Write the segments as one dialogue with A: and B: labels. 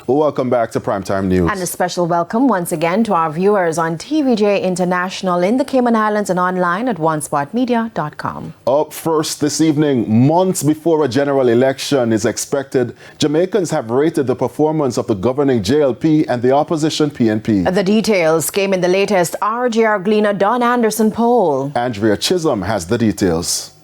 A: Well, welcome back to Primetime News.
B: And a special welcome once again to our viewers on TVJ International in the Cayman Islands and online at onespotmedia.com.
A: Up first this evening, months before a general election is expected, Jamaicans have rated the performance of the governing JLP and the opposition PNP.
B: The details came in the latest RGR Gleaner Don Anderson poll.
A: Andrea Chisholm has the details.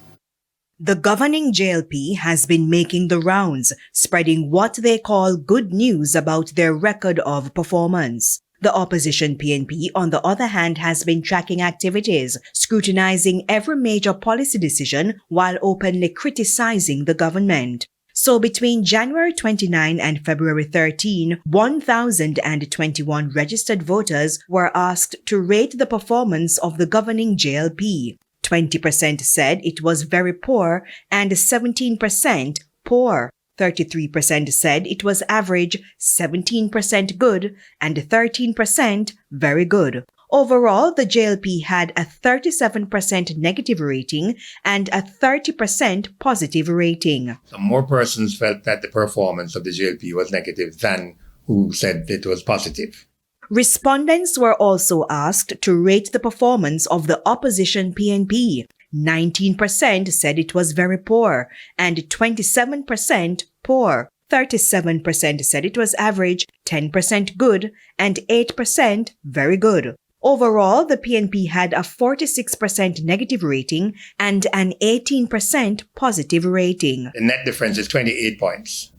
C: The governing JLP has been making the rounds, spreading what they call good news about their record of performance. The opposition PNP, on the other hand, has been tracking activities, scrutinizing every major policy decision while openly criticizing the government. So between January 29 and February 13, 1,021 registered voters were asked to rate the performance of the governing JLP. 20% said it was very poor and 17% poor. 33% said it was average, 17% good, and 13% very good. Overall, the JLP had a 37% negative rating and a 30% positive rating.
D: So more persons felt that the performance of the JLP was negative than who said it was positive.
C: Respondents were also asked to rate the performance of the opposition PNP. 19% said it was very poor and 27% poor. 37% said it was average, 10% good, and 8% very good. Overall, the PNP had a 46% negative rating and an 18% positive rating.
D: The net difference is 28 points.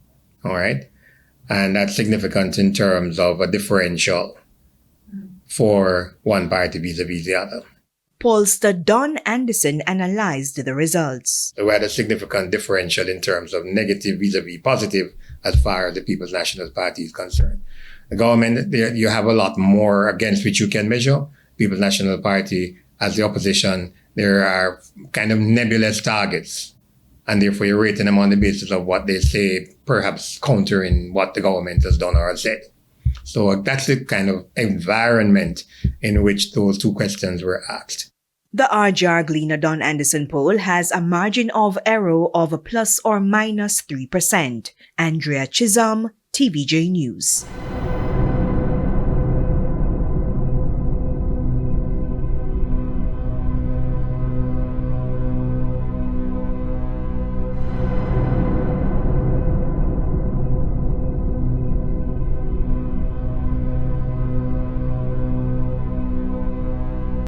D: All right. And that's significant in terms of a differential for one party vis-a-vis the other.
C: Pollster Don Anderson analyzed the results.
D: So we had a significant differential in terms of negative vis-a-vis positive as far as the People's National Party is concerned. The government, you have a lot more against which you can measure. People's National Party, as the opposition, there are kind of nebulous targets. And therefore you're rating them on the basis of what they say, perhaps countering what the government has done or has said. So that's the kind of environment in which those two questions were asked.
C: The RGR Gleaner Don Anderson poll has a margin of error of plus or minus 3%. Andrea Chisholm, TVJ News.